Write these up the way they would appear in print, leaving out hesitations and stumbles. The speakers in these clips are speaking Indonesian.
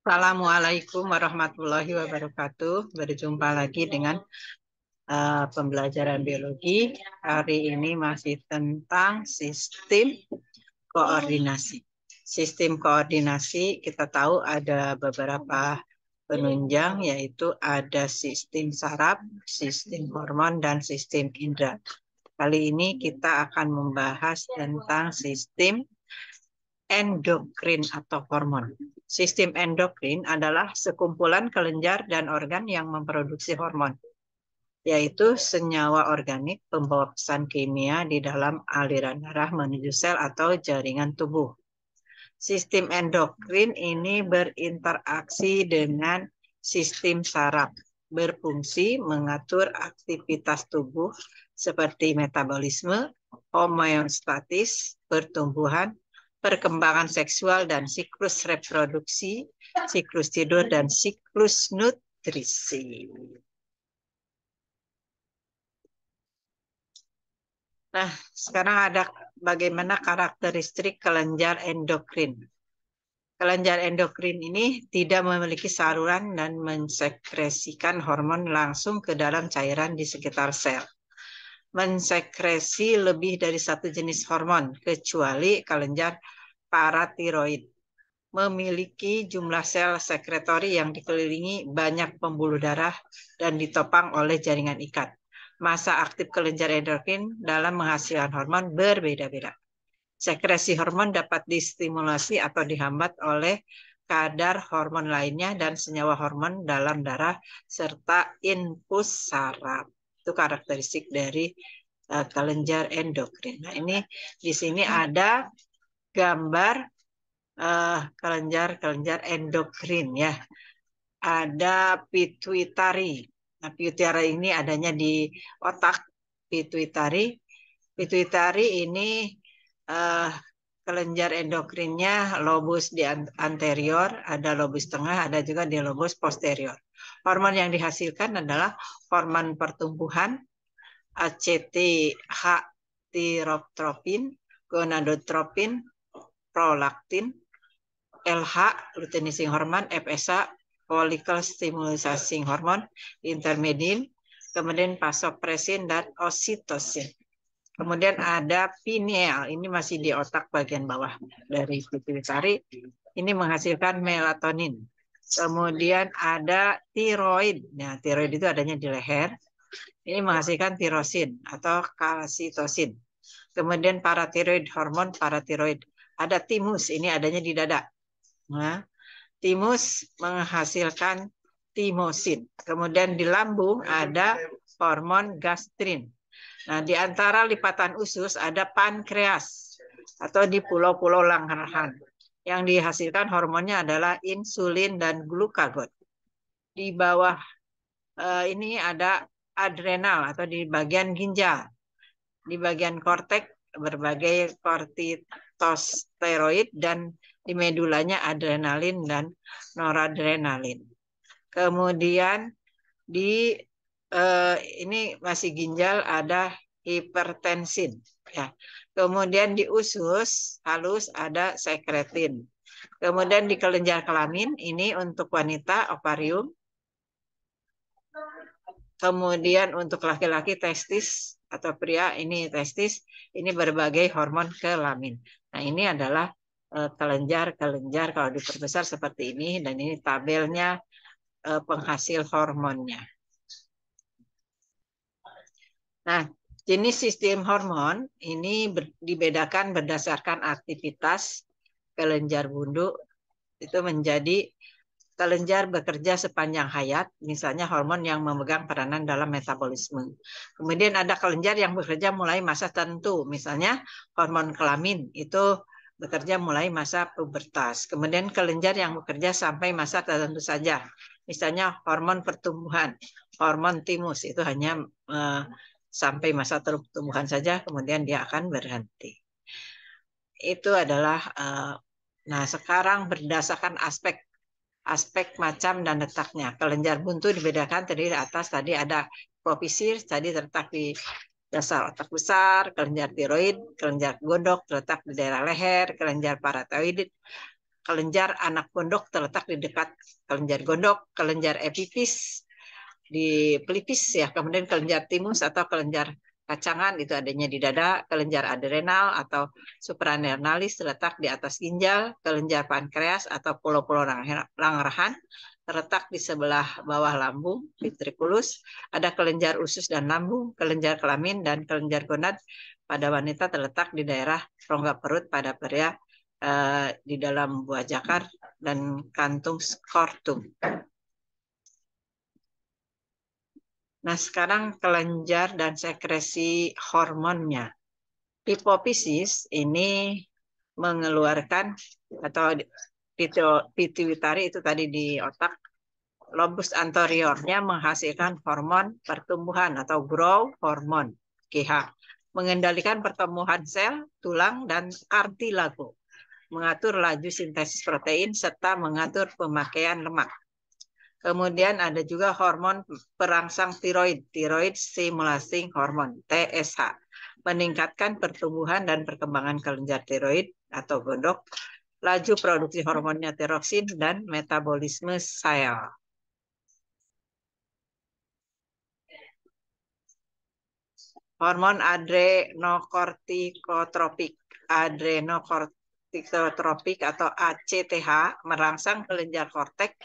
Assalamualaikum warahmatullahi wabarakatuh. Berjumpa lagi dengan pembelajaran biologi. Hari ini masih tentang sistem koordinasi. Sistem koordinasi kita tahu ada beberapa penunjang, yaitu ada sistem saraf, sistem hormon, dan sistem indera. Kali ini kita akan membahas tentang sistem endokrin atau hormon. Sistem endokrin adalah sekumpulan kelenjar dan organ yang memproduksi hormon, yaitu senyawa organik pembawa pesan kimia di dalam aliran darah menuju sel atau jaringan tubuh. Sistem endokrin ini berinteraksi dengan sistem saraf, berfungsi mengatur aktivitas tubuh seperti metabolisme, homeostatis, pertumbuhan, perkembangan seksual dan siklus reproduksi, siklus tidur, dan siklus nutrisi. Nah, sekarang ada bagaimana karakteristik kelenjar endokrin. Kelenjar endokrin ini tidak memiliki saluran dan mensekresikan hormon langsung ke dalam cairan di sekitar sel. Mensekresi lebih dari satu jenis hormon, kecuali kelenjar paratiroid. Memiliki jumlah sel sekretori yang dikelilingi banyak pembuluh darah dan ditopang oleh jaringan ikat. Masa aktif kelenjar endokrin dalam menghasilkan hormon berbeda-beda. Sekresi hormon dapat distimulasi atau dihambat oleh kadar hormon lainnya dan senyawa hormon dalam darah serta infus saraf. Itu karakteristik dari kelenjar endokrin. Nah, ini di sini ada gambar kelenjar endokrin ya. Ada pituitari. Nah, pituitari ini adanya di otak. Pituitari. Pituitari ini kelenjar endokrinnya lobus di anterior, ada lobus tengah, ada juga di lobus posterior. Hormon yang dihasilkan adalah hormon pertumbuhan, ACTH, tirotropin, gonadotropin, prolaktin, LH, luteinizing hormon, FSH, follicle stimulating hormone, intermedin, kemudian vasopressin dan oksitosin. Kemudian ada pineal, ini masih di otak bagian bawah dari pituitari, ini menghasilkan melatonin. Kemudian ada tiroid, nah tiroid itu adanya di leher, ini menghasilkan tirosin atau kalsitosin. Kemudian paratiroid, hormon paratiroid. Ada timus, ini adanya di dada. Nah, timus menghasilkan timosin. Kemudian di lambung ada hormon gastrin. Nah, di antara lipatan usus ada pankreas atau di pulau-pulau Langerhans. Yang dihasilkan hormonnya adalah insulin dan glukagon. Di bawah ini ada adrenal atau di bagian ginjal. Di bagian korteks berbagai kortikosteroid dan di medulanya adrenalin dan noradrenalin. Kemudian di ini masih ginjal ada hipertensin ya. Kemudian di usus halus ada sekretin. Kemudian di kelenjar kelamin ini untuk wanita ovarium. Kemudian untuk laki-laki testis atau pria ini testis, ini berbagai hormon kelamin. Nah, ini adalah kelenjar-kelenjar kalau diperbesar seperti ini, dan ini tabelnya penghasil hormonnya. Nah, jenis sistem hormon ini dibedakan berdasarkan aktivitas kelenjar bundu. Itu menjadi kelenjar bekerja sepanjang hayat, misalnya hormon yang memegang peranan dalam metabolisme. Kemudian ada kelenjar yang bekerja mulai masa tertentu, misalnya hormon kelamin itu bekerja mulai masa pubertas. Kemudian kelenjar yang bekerja sampai masa tertentu saja, misalnya hormon pertumbuhan, hormon timus itu hanya sampai masa pertumbuhan saja, kemudian dia akan berhenti. Itu adalah, nah sekarang berdasarkan aspek macam dan letaknya. Kelenjar buntu dibedakan tadi di atas, tadi ada profisir, tadi terletak di Dasar otak besar, kelenjar tiroid, kelenjar gondok terletak di daerah leher, kelenjar paratiroid, kelenjar anak gondok terletak di dekat kelenjar gondok, kelenjar epifis di pelipis ya, kemudian kelenjar timus atau kelenjar kacangan itu adanya di dada, kelenjar adrenal atau suprarenal terletak di atas ginjal, kelenjar pankreas atau pulau-pulau Langerhans terletak di sebelah bawah lambung, ventriculus, ada kelenjar usus dan lambung, kelenjar kelamin dan kelenjar gonad pada wanita terletak di daerah rongga perut, pada pria di dalam buah jakar dan kantung skortum. Nah, sekarang kelenjar dan sekresi hormonnya. Hipofisis ini mengeluarkan atau pituitari itu tadi di otak, lobus anteriornya menghasilkan hormon pertumbuhan atau growth hormone GH, mengendalikan pertumbuhan sel, tulang, dan kartilago, mengatur laju sintesis protein, serta mengatur pemakaian lemak. Kemudian ada juga hormon perangsang tiroid, thyroid stimulating hormone, TSH, meningkatkan pertumbuhan dan perkembangan kelenjar tiroid atau gondok, laju produksi hormonnya tiroksin, dan metabolisme sel. Hormon adrenokortikotropik atau ACTH merangsang kelenjar korteks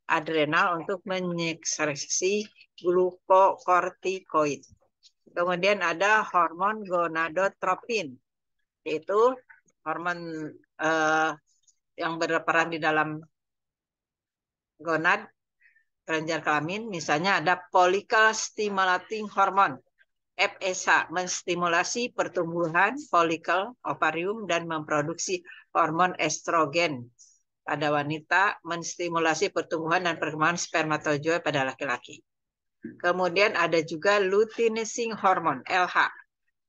adrenal untuk menyekresi glukokortikoid. Kemudian ada hormon gonadotropin, yaitu hormon yang berperan di dalam gonad, kelenjar kelamin. Misalnya ada follicle stimulating hormone, FSH, menstimulasi pertumbuhan folikel ovarium dan memproduksi hormon estrogen pada wanita, menstimulasi pertumbuhan dan perkembangan spermatozoa pada laki-laki. Kemudian ada juga luteinizing hormone, LH,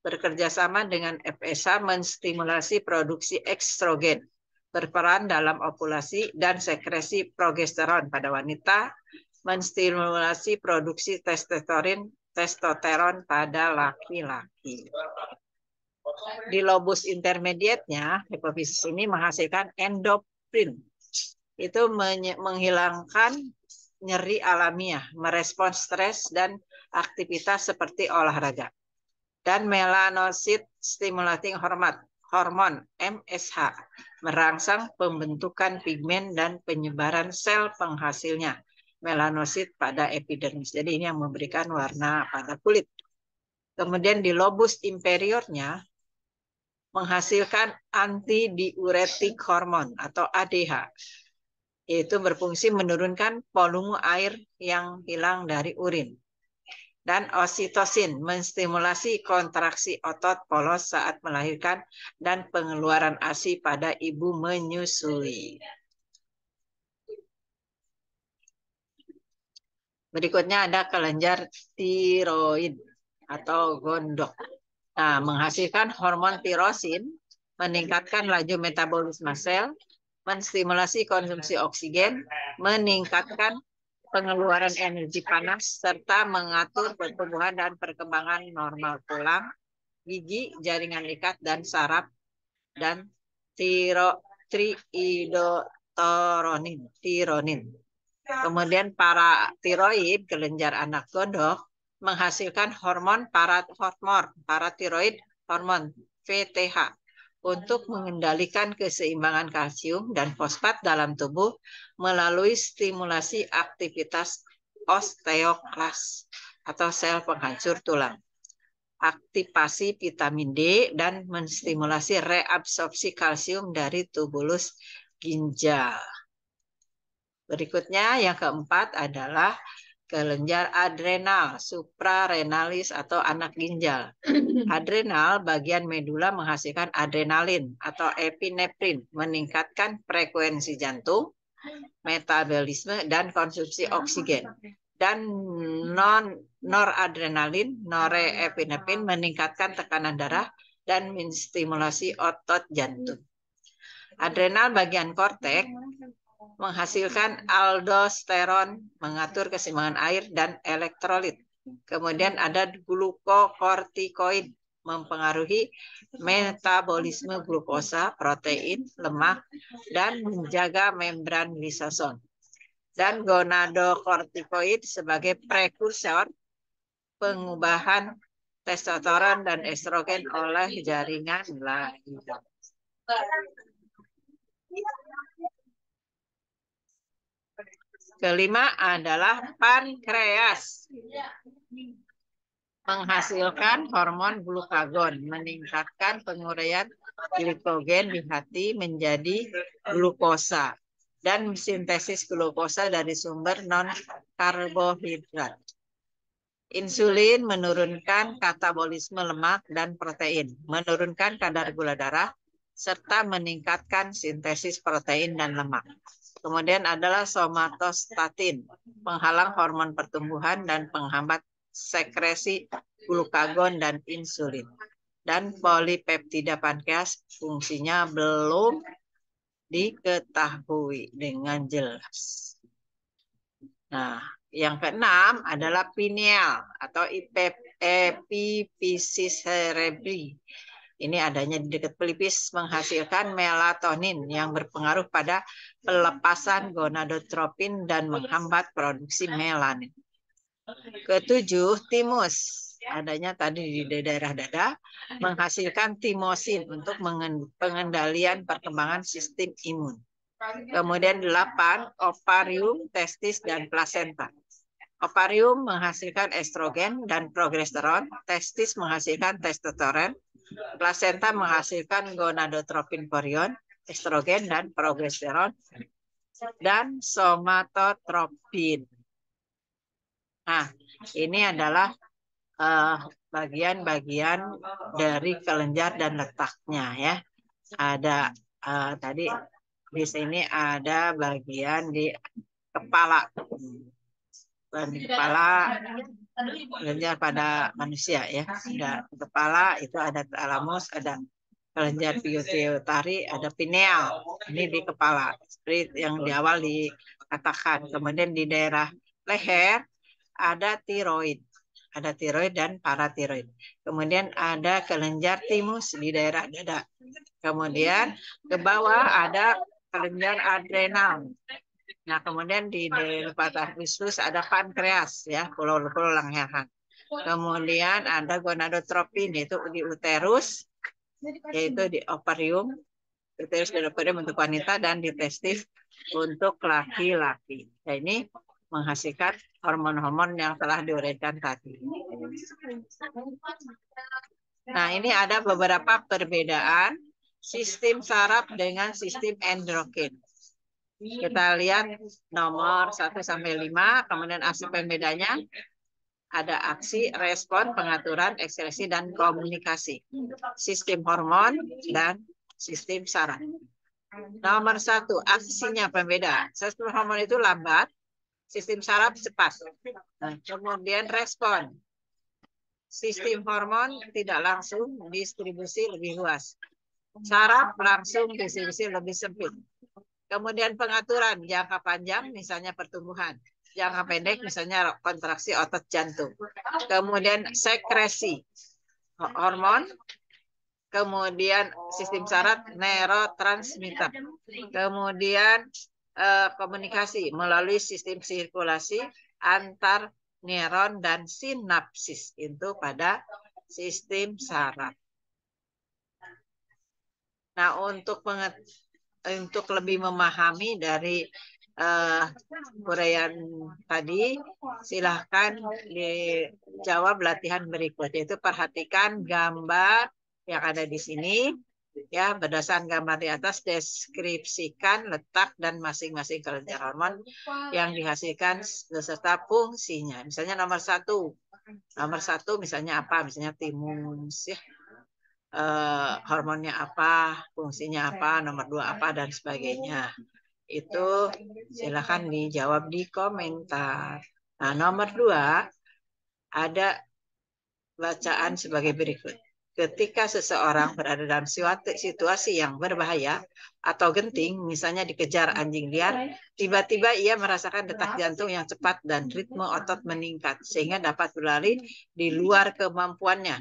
bekerja sama dengan FSH menstimulasi produksi estrogen, berperan dalam ovulasi dan sekresi progesteron pada wanita, menstimulasi produksi testosteron pada laki-laki. Di lobus intermediate-nya, hipofisis ini menghasilkan endorfin. Itu menghilangkan nyeri alamiah, merespons stres dan aktivitas seperti olahraga. Dan melanocyte stimulating hormone, MSH, merangsang pembentukan pigmen dan penyebaran sel penghasilnya, melanosit pada epidermis. Jadi ini yang memberikan warna pada kulit. Kemudian di lobus inferiornya menghasilkan antidiuretik hormon atau ADH, yaitu berfungsi menurunkan volume air yang hilang dari urin. Dan oksitosin menstimulasi kontraksi otot polos saat melahirkan dan pengeluaran ASI pada ibu menyusui. Berikutnya ada kelenjar tiroid atau gondok. Nah, menghasilkan hormon tirosin, meningkatkan laju metabolisme sel, menstimulasi konsumsi oksigen, meningkatkan pengeluaran energi panas, serta mengatur pertumbuhan dan perkembangan normal tulang, gigi, jaringan ikat, dan saraf, dan tironin. Kemudian paratiroid, kelenjar anak gondok, menghasilkan hormon paratiroid hormon, VTH, untuk mengendalikan keseimbangan kalsium dan fosfat dalam tubuh melalui stimulasi aktivitas osteoklas atau sel penghancur tulang, aktivasi vitamin D, dan menstimulasi reabsorpsi kalsium dari tubulus ginjal. Berikutnya yang keempat adalah kelenjar adrenal, suprarenalis atau anak ginjal. Adrenal, bagian medula, menghasilkan adrenalin atau epinefrin, meningkatkan frekuensi jantung, metabolisme, dan konsumsi oksigen. Dan noradrenalin, norepinefrin, meningkatkan tekanan darah dan menstimulasi otot jantung. Adrenal bagian korteks menghasilkan aldosteron, mengatur keseimbangan air dan elektrolit, Kemudian ada glukokortikoid, mempengaruhi metabolisme glukosa, protein, lemak, dan menjaga membran lisosom. Dan gonadokortikoid sebagai prekursor pengubahan testosteron dan estrogen oleh jaringan lain. Kelima adalah pankreas. Menghasilkan hormon glukagon, meningkatkan penguraian glikogen di hati menjadi glukosa, dan sintesis glukosa dari sumber non-karbohidrat. Insulin menurunkan katabolisme lemak dan protein, menurunkan kadar gula darah, serta meningkatkan sintesis protein dan lemak. Kemudian adalah somatostatin, penghalang hormon pertumbuhan dan penghambat sekresi glukagon dan insulin. Dan polipeptida pankreas fungsinya belum diketahui dengan jelas. Nah, yang keenam adalah pineal atau epiphysis cerebri. Ini adanya di dekat pelipis menghasilkan melatonin yang berpengaruh pada pelepasan gonadotropin dan menghambat produksi melanin. Ketujuh, timus. Adanya tadi di daerah dada, menghasilkan timosin untuk pengendalian perkembangan sistem imun. Kemudian 8, ovarium, testis, dan plasenta. Ovarium menghasilkan estrogen dan progesteron, testis menghasilkan testosteron, plasenta menghasilkan gonadotropin chorion, estrogen dan progesteron, dan somatotropin. Nah, ini adalah bagian-bagian dari kelenjar dan letaknya ya. Ada tadi di sini ada bagian di kepala. Di kepala kelenjar pada manusia ya. Ada kepala itu ada talamus, ada kelenjar pituitari, ada pineal. Ini di kepala. Seperti yang di awal dikatakan. Kemudian di daerah leher ada tiroid. Ada tiroid dan paratiroid. Kemudian ada kelenjar timus di daerah dada. Kemudian ke bawah ada kelenjar adrenal. Nah, kemudian di daerah usus ada pankreas ya, pulau-pulau langyahan. Kemudian ada gonadotropin yaitu di uterus, yaitu di ovarium, uterus dan ovarium untuk wanita, dan di testis untuk laki-laki. Nah, ini menghasilkan hormon-hormon yang telah diuraikan tadi. Nah, ini ada beberapa perbedaan sistem saraf dengan sistem endokrin. Kita lihat nomor 1 sampai 5, kemudian aspek pembedanya ada aksi, respon, pengaturan, ekskresi, dan komunikasi. Sistem hormon dan sistem saraf. Nomor 1, aksinya pembeda. Sistem hormon itu lambat, sistem saraf cepat. Nah, kemudian respon. Sistem hormon tidak langsung, distribusi lebih luas. Saraf langsung, distribusi lebih sempit. Kemudian pengaturan jangka panjang, misalnya pertumbuhan. Jangka pendek, misalnya kontraksi otot jantung. Kemudian sekresi hormon. Kemudian sistem saraf, neurotransmitter. Kemudian komunikasi melalui sistem sirkulasi antar neuron dan sinapsis. Itu pada sistem saraf. Nah, untuk lebih memahami dari uraian tadi, silahkan dijawab latihan berikut, yaitu perhatikan gambar yang ada di sini ya. Berdasarkan gambar di atas, deskripsikan letak dan masing-masing kelenjar hormon yang dihasilkan beserta fungsinya. Misalnya nomor satu misalnya apa? Misalnya timus ya. Hormonnya apa, fungsinya apa, nomor 2 apa, dan sebagainya. Itu silakan dijawab di komentar. Nah, nomor 2 ada bacaan sebagai berikut. ketika seseorang berada dalam situasi yang berbahaya atau genting, misalnya dikejar anjing liar, tiba-tiba ia merasakan detak jantung yang cepat dan ritme otot meningkat, sehingga dapat berlari di luar kemampuannya.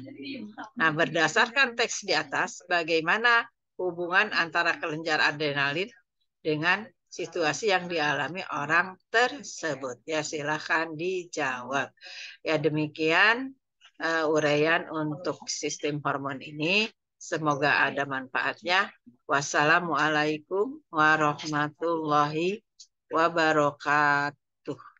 Nah, berdasarkan teks di atas, bagaimana hubungan antara kelenjar adrenalin dengan situasi yang dialami orang tersebut? Ya, silahkan dijawab. Ya, demikian uraian untuk sistem hormon ini. Semoga ada manfaatnya. Wassalamualaikum warahmatullahi wabarakatuh.